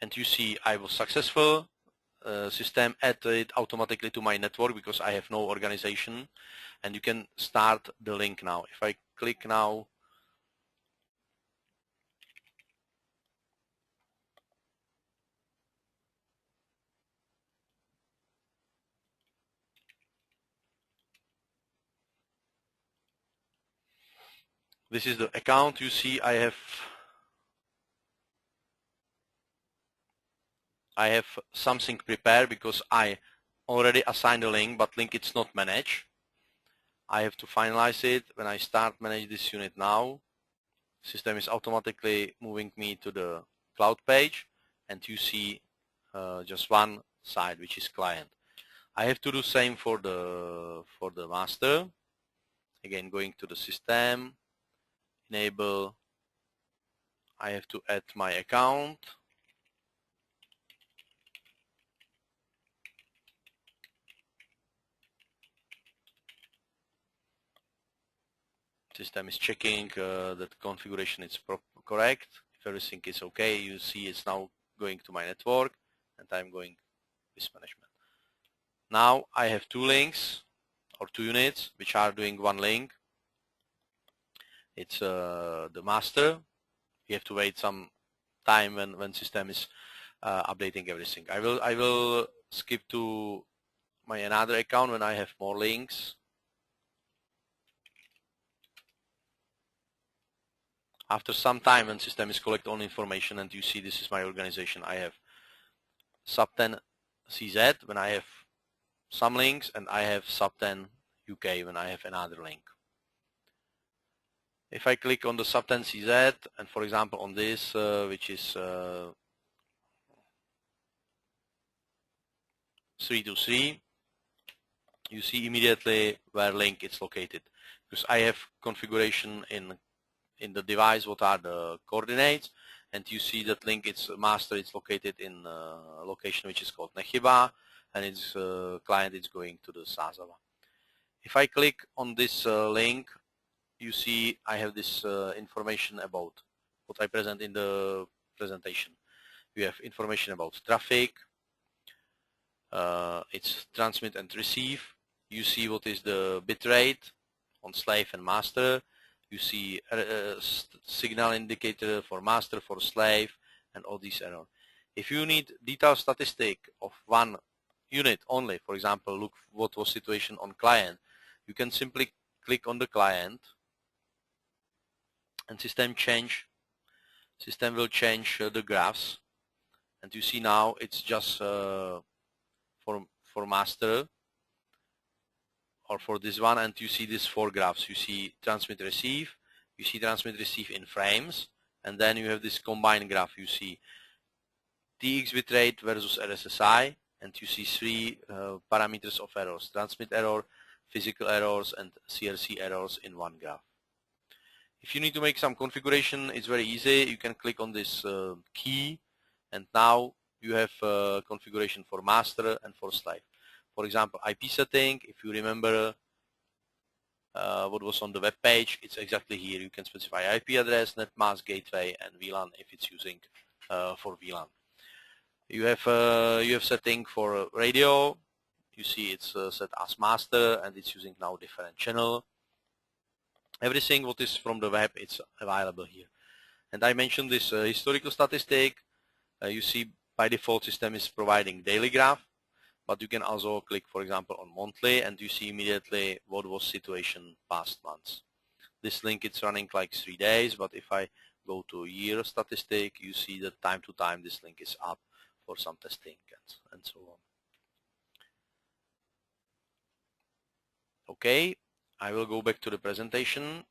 And you see I was successful. System added automatically to my network because I have no organization, and you can start the link now. If I click now, this is the account. You see I have something prepared because I already assigned a link, but link it's not managed. I have to finalize it. When I start manage this unit now, system is automatically moving me to the cloud page, and you see just one side, which is client. I have to do same for the master. Again, going to the system, enable. I have to add my account. System is checking that configuration is correct. If everything is okay, you see it's now going to my network, and I'm going with management. Now I have two links or two units which are doing one link. It's the master. You have to wait some time when system is updating everything. I will skip to my another account when I have more links. After some time, when system is collect all information, and you see this is my organization, I have Sub10 CZ when I have some links, and I have Sub10 UK when I have another link. If I click on the Sub10 CZ, and for example on this, which is 323, you see immediately where link is located, because I have configuration in the device what are the coordinates, and you see that link it's master, it's located in a location which is called Nechyba, and its client is going to the Sázava. If I click on this link, you see I have this information about what I present in the presentation. You have information about traffic, it's transmit and receive. You see what is the bit rate on slave and master. You see a signal indicator for master, for slave, and all these errors. If you need detailed statistic of one unit only, for example, look what was situation on client, you can simply click on the client, and system will change the graphs, and you see now it's just for master or for this one, and you see these four graphs. You see transmit receive, you see transmit receive in frames, and then you have this combined graph. You see TX bitrate versus RSSI, and you see three parameters of errors: transmit error, physical errors, and CRC errors in one graph. If you need to make some configuration, it's very easy. You can click on this key, and now you have configuration for master and for slave. For example, IP setting, if you remember, what was on the web page. It's exactly here. You can specify IP address, net mask, gateway, and VLAN if it's using for VLAN. You have setting for radio. You see it's set as master, and it's using now different channel. Everything what is from the web, it's available here. And I mentioned this historical statistic. You see by default system is providing daily graph, but you can also click, for example, on monthly, and you see immediately what was situation past months. This link it's running like 3 days, but if I go to year statistic, you see that time to time this link is up for some testing and so on. Okay, I will go back to the presentation.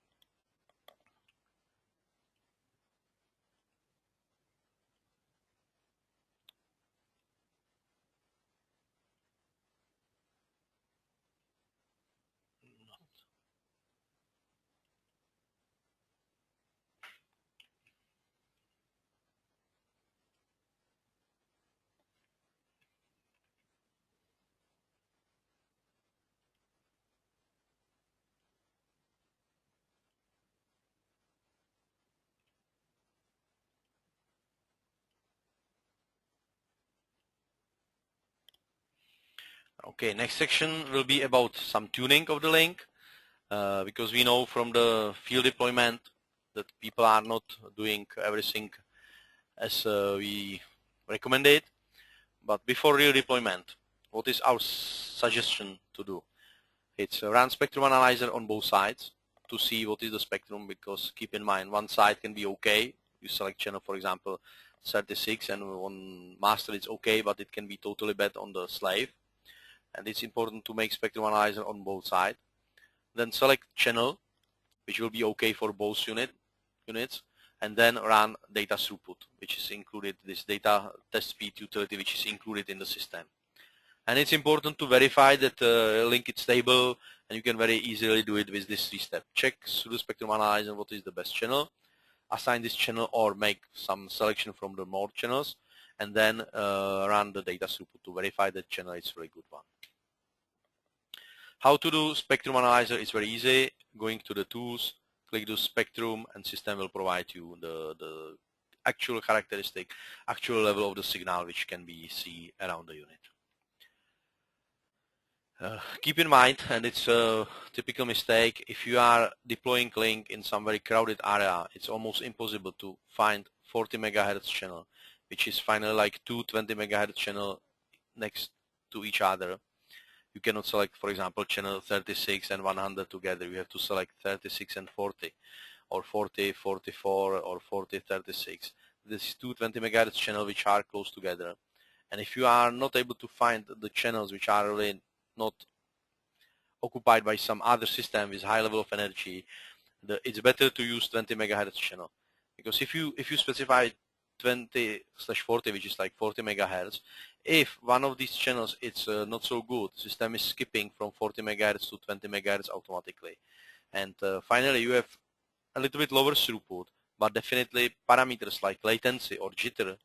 Okay, next section will be about some tuning of the link, because we know from the field deployment that people are not doing everything as we recommended. But before real deployment, what is our suggestion to do? It's run spectrum analyzer on both sides to see what is the spectrum, because keep in mind one side can be okay. You select channel, for example, 36, and on master it's okay, but it can be totally bad on the slave. And it's important to make spectrum analyzer on both sides. Then select channel, which will be okay for both units, and then run data throughput, which is included, this data test speed utility, which is included in the system. And it's important to verify that the link is stable, and you can very easily do it with this 3-step. Check through the spectrum analyzer what is the best channel, assign this channel or make some selection from the more channels, and then run the data throughput to verify that channel is a really good one. How to do spectrum analyzer is very easy. Going to the tools, click the spectrum, and system will provide you the actual characteristic, actual level of the signal which can be seen around the unit. Keep in mind, and it's a typical mistake, if you are deploying link in some very crowded area, it's almost impossible to find 40 megahertz channel, which is finally like two 20 megahertz channel next to each other. You cannot select, for example, channel 36 and 100 together. You have to select 36 and 40, or 40, 44, or 40, 36. These two 20 megahertz channels which are close together. And if you are not able to find the channels which are really not occupied by some other system with high level of energy, it's better to use 20 megahertz channel. Because if you specify 20/40, which is like 40 megahertz, if one of these channels it's not so good, system is skipping from 40 megahertz to 20 megahertz automatically. And finally, you have a little bit lower throughput, but definitely parameters like latency or jitter,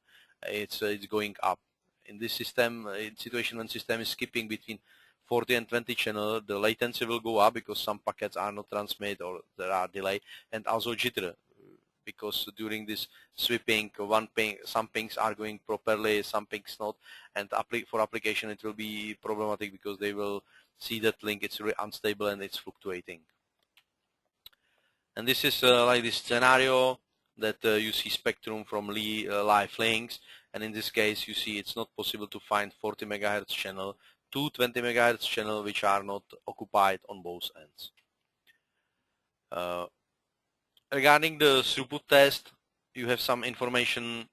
it's going up. In this system, in situation when system is skipping between 40 and 20 channel, the latency will go up because some packets are not transmitted or there are delay, and also jitter, because during this sweeping, some pings are going properly, some pings not, and for application it will be problematic because they will see that link, it's really unstable and it's fluctuating. And this is like this scenario that you see spectrum from live links, and in this case you see it's not possible to find 40 megahertz channel, two 20 megahertz channel which are not occupied on both ends. Regarding the throughput test, you have some information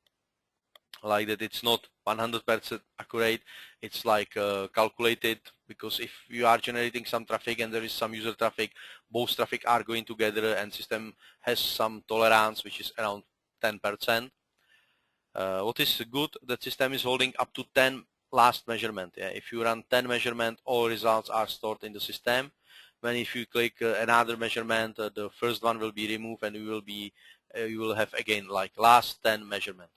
like that it's not 100% accurate. It's like calculated, because if you are generating some traffic and there is some user traffic, both traffic are going together, and system has some tolerance which is around 10%. What is good, that system is holding up to 10 last measurement. Yeah? If you run 10 measurement, all results are stored in the system. When if you click another measurement, the first one will be removed, and you will have again like last 10 measurement.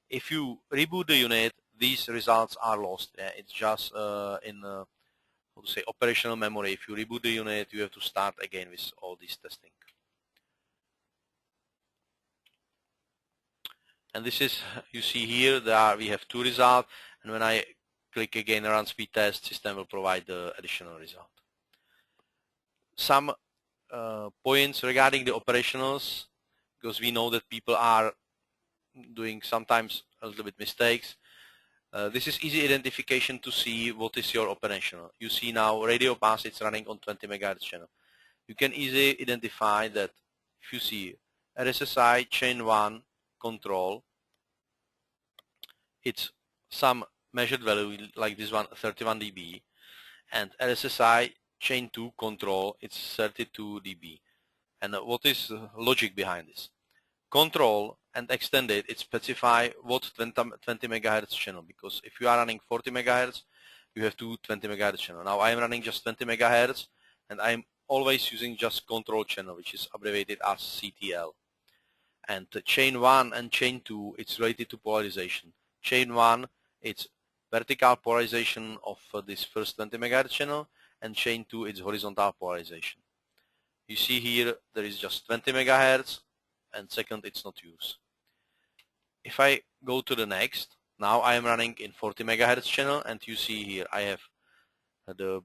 If you reboot the unit, these results are lost. Yeah? It's just in how to say, operational memory. If you reboot the unit, you have to start again with all this testing. And this is, you see here, we have two results, and when I click again run speed test, system will provide the additional result. Some points regarding the operationals, because we know that people are doing sometimes a little bit mistakes. This is easy identification to see what is your operational. You see now radio pass, it's running on 20 MHz channel. You can easily identify that if you see RSSI chain 1 control, it's some measured value like this one, 31 dB, and RSSI chain 2 control, it's 32 dB. And what is the logic behind this? Control and extended, it specify what 20 MHz channel, because if you are running 40 MHz, you have two 20 MHz channel. Now I am running just 20 MHz, and I'm always using just control channel, which is abbreviated as CTL. And chain 1 and chain 2, it's related to polarization. Chain 1, it's vertical polarization of this first 20 MHz channel, and chain 2, it's horizontal polarization. You see here there is just 20 MHz, and second, it's not used. If I go to the next, now I am running in 40 MHz channel, and you see here I have the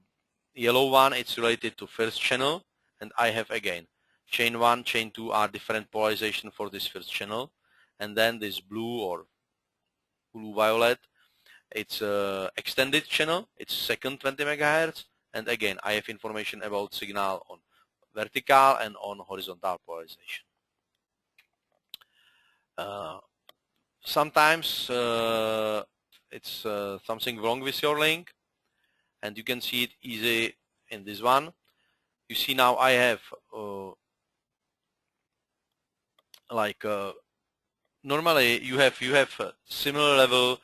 yellow one, it's related to first channel, and I have again chain 1, chain 2 are different polarization for this first channel, and then this blue or blue-violet, it's extended channel, it's second 20 MHz, and again I have information about signal on vertical and on horizontal polarization. Sometimes it's something wrong with your link, and you can see it easy in this one. You see now I have normally you have a similar level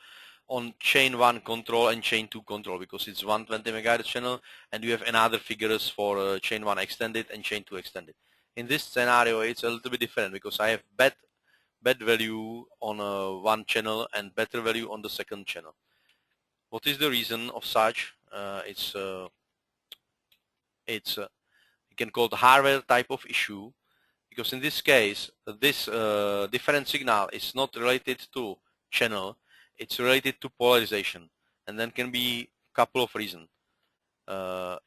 on chain 1 control and chain 2 control, because it's 120 MHz channel, and you have another figures for chain 1 extended and chain 2 extended. In this scenario it's a little bit different, because I have bad value on one channel and better value on the second channel. What is the reason of such? You can call it hardware type of issue, because in this case this different signal is not related to channel, it's related to polarization, and then can be a couple of reasons.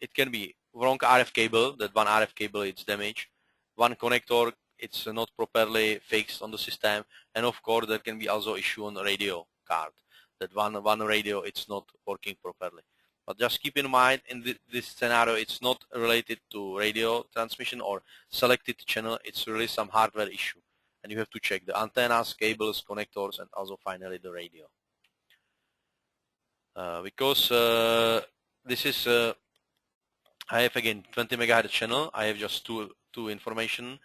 It can be wrong RF cable, that one RF cable is damaged, one connector it's not properly fixed on the system, and of course there can be also issue on the radio card, that one radio it's not working properly. But just keep in mind, in this scenario it's not related to radio transmission or selected channel, it's really some hardware issue, and you have to check the antennas, cables, connectors, and also finally the radio. Because this is I have again 20 MHz channel, I have just two information,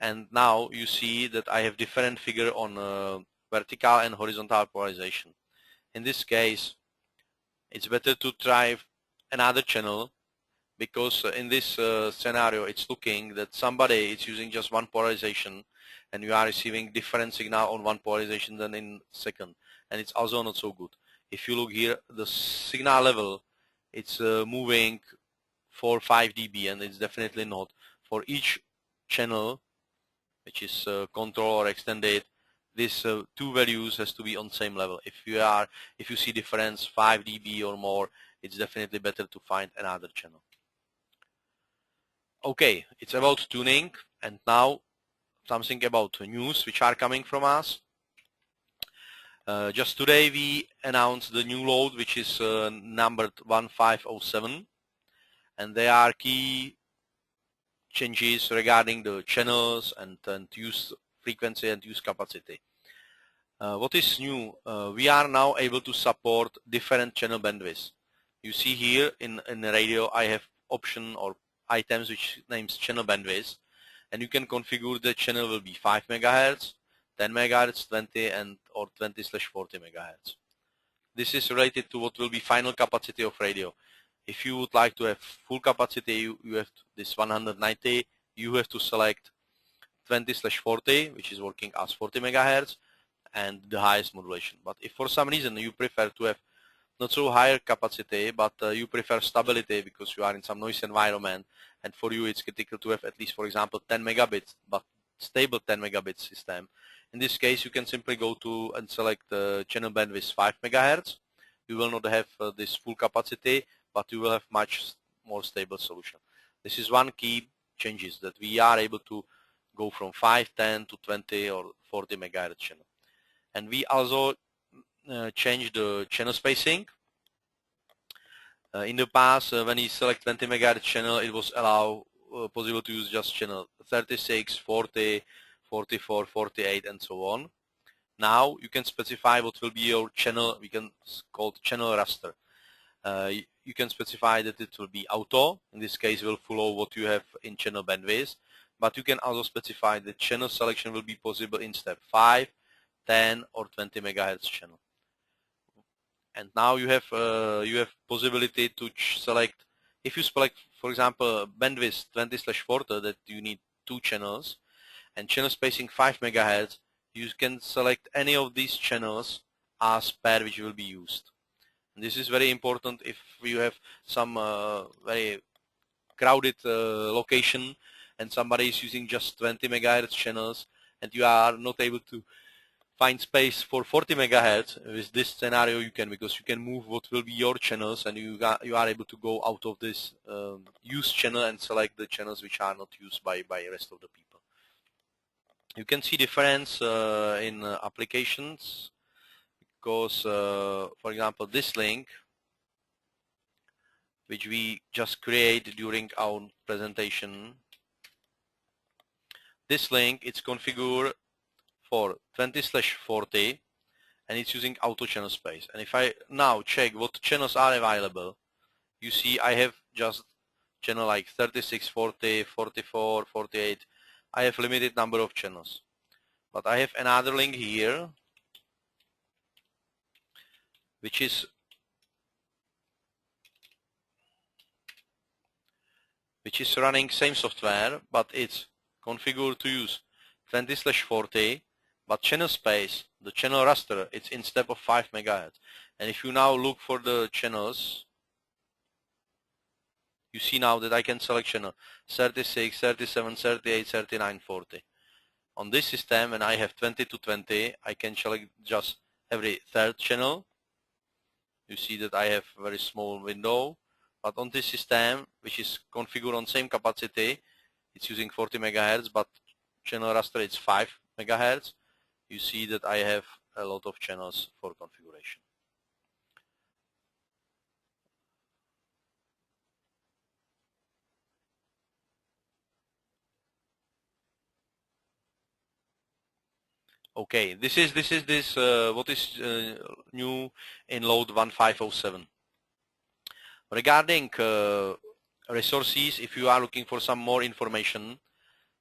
and now you see that I have different figure on vertical and horizontal polarization. In this case it's better to try another channel, because in this scenario it's looking that somebody is using just one polarization and you are receiving different signal on one polarization than in second, and it's also not so good. If you look here, the signal level, it's moving 4 or 5 dB, and it's definitely not for each channel, which is control or extended. These two values has to be on same level. If you see difference 5 dB or more, it's definitely better to find another channel. Okay, it's about tuning, and now something about news which are coming from us. Just today we announced the new load, which is numbered 1507, and there are key changes regarding the channels and use frequency and use capacity. What is new? We are now able to support different channel bandwidths. You see here in the radio I have option or items which names channel bandwidth, and you can configure the channel will be 5 MHz, 10 MHz, 20 and or 20/40 MHz. This is related to what will be final capacity of radio. If you would like to have full capacity, you have this 190, you have to select 20/40, which is working as 40 MHz and the highest modulation. But if for some reason you prefer to have not so higher capacity, but you prefer stability because you are in some noise environment, and for you it's critical to have at least, for example, 10 megabits, but stable 10 megabit system. In this case, you can simply go to and select channel bandwidth 5 megahertz. You will not have this full capacity, but you will have much more stable solution. This is one key changes, that we are able to go from 5, 10 to 20 or 40 megahertz channel. And we also change the channel spacing. In the past, when you select 20 megahertz channel, it was possible to use just channel 36, 40, 44, 48, and so on. Now you can specify what will be your channel. We can call it channel raster. You can specify that it will be auto. In this case, it will follow what you have in channel bandwidth. But you can also specify that channel selection will be possible in step 5, 10, or 20 megahertz channel. And now you have possibility to select. If you select, for example, bandwidth 20/40, that you need 2 channels, and channel spacing 5 megahertz, you can select any of these channels as pair which will be used. And this is very important if you have some very crowded location and somebody is using just 20 megahertz channels, and you are not able to find space for 40 megahertz. With this scenario you can, because you can move what will be your channels, and you are able to go out of this used channel and select the channels which are not used by the rest of the people. You can see difference in applications, because for example, this link which we just created during our presentation, this link, it's configured for 20/40, and it's using auto channel space. And if I now check what channels are available, you see I have just channel like 36, 40, 44, 48. I have limited number of channels. But I have another link here which is running same software, but it's configured to use 20/40, but channel space, the channel raster, it's in step of 5 megahertz. And if you now look for the channels, you see now that I can select channel 36, 37, 38, 39, 40. On this system, when I have 20 to 20, I can select just every third channel. You see that I have very small window. But on this system, which is configured on same capacity, it's using 40 megahertz, but channel raster is 5 megahertz. You see that I have a lot of channels for configuration. Okay, this is what is new in load 1507. Regarding resources, if you are looking for some more information,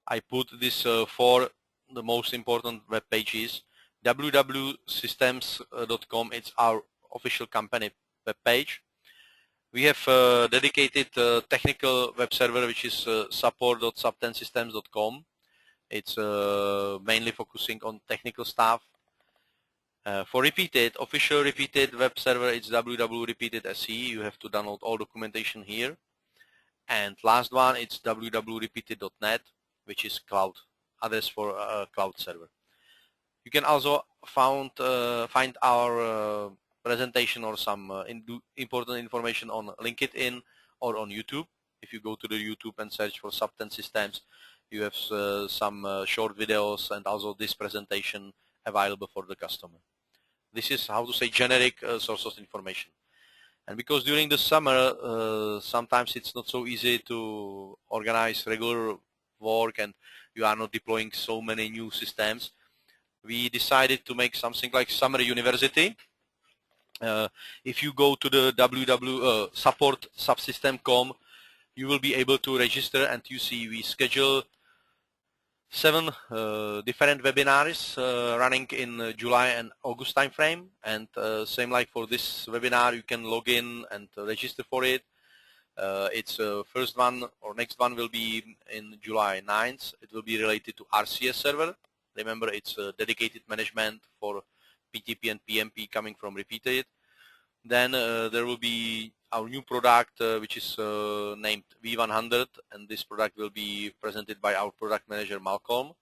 I put this for the most important web pages. www.systems.com, it's our official company web page. We have dedicated technical web server, which is support.sub10systems.com. It's mainly focusing on technical stuff. For official repeated web server, it's www.repeated.se. You have to download all documentation here. And last one, it's www.repeated.net, which is cloud address for cloud server. You can also find our presentation or some important information on LinkedIn or on YouTube. If you go to the YouTube and search for Sub10 Systems, you have some short videos and also this presentation available for the customer. This is, how to say, generic source of information. And because during the summer, sometimes it's not so easy to organize regular work and you are not deploying so many new systems, we decided to make something like summer university. If you go to the support.subsystem.com, you will be able to register, and you see we schedule 7 different webinars running in July and August time frame, and same like for this webinar, you can log in and register for it. Its first one or next one will be in July 9th. It will be related to RCS server. Remember, it's dedicated management for PTP and PMP coming from Repeated. Then there will be our new product, which is named V100, and this product will be presented by our product manager Malcolm.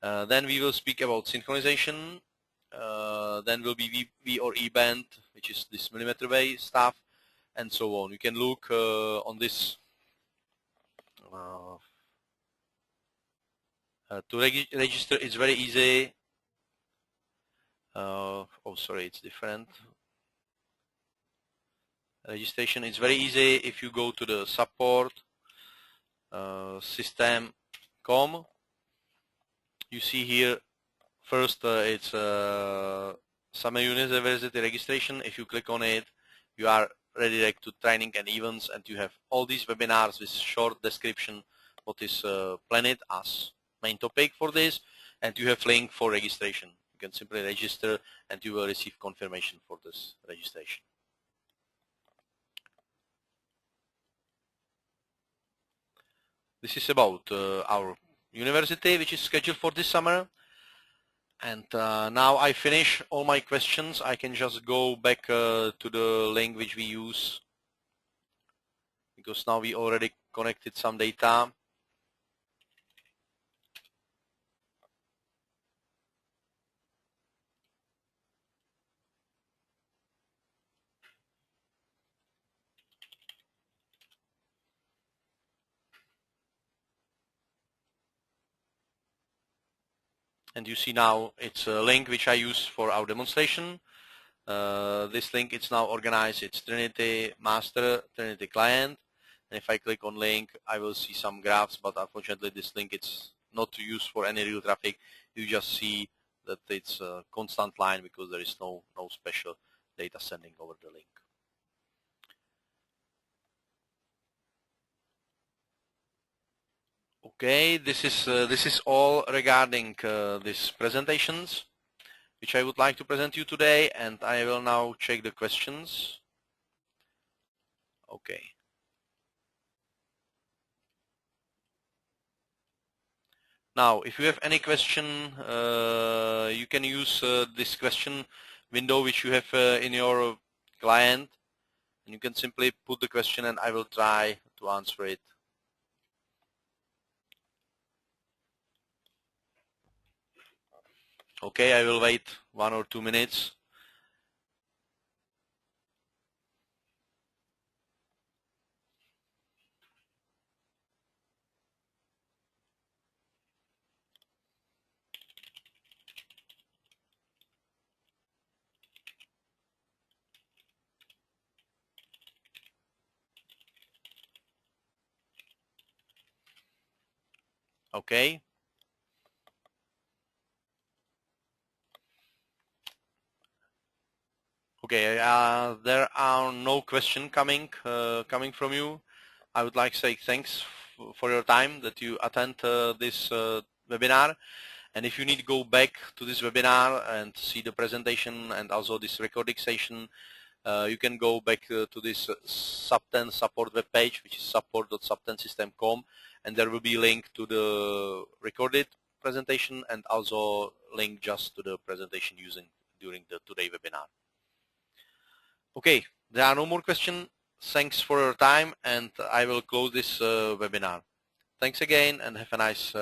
Then we will speak about synchronization. Then will be V or E band, which is this millimeter wave stuff, and so on. You can look on this to register. It's very easy. Oh, sorry, it's different. Registration is very easy if you go to the support system.com. You see here first it's Summer University registration. If you click on it, you are redirected to training and events, and you have all these webinars with short description what is planned as main topic for this, and you have link for registration. You can simply register and you will receive confirmation for this registration. This is about our university, which is scheduled for this summer. And now I finish all my questions. I can just go back to the link which we use, because now we already connected some data. And you see now it's a link which I use for our demonstration. This link it's now organized. It's Trinity Master, Trinity Client. And if I click on link, I will see some graphs, but unfortunately this link it's not to use for any real traffic. You just see that it's a constant line because there is no special data sending over the link. Okay, this is all regarding these presentations which I would like to present you today, and I will now check the questions. Okay. Now, if you have any question, you can use this question window which you have in your client, and you can simply put the question and I will try to answer it. Okay, I will wait 1 or 2 minutes. Okay. Okay, there are no questions coming from you. I would like to say thanks for your time that you attend this webinar. And if you need to go back to this webinar and see the presentation and also this recording session, you can go back to this Sub10 support webpage, which is support.sub10system.com, and there will be a link to the recorded presentation and also link just to the presentation using during the today webinar. Okay, there are no more questions. Thanks for your time, and I will close this webinar. Thanks again, and have a nice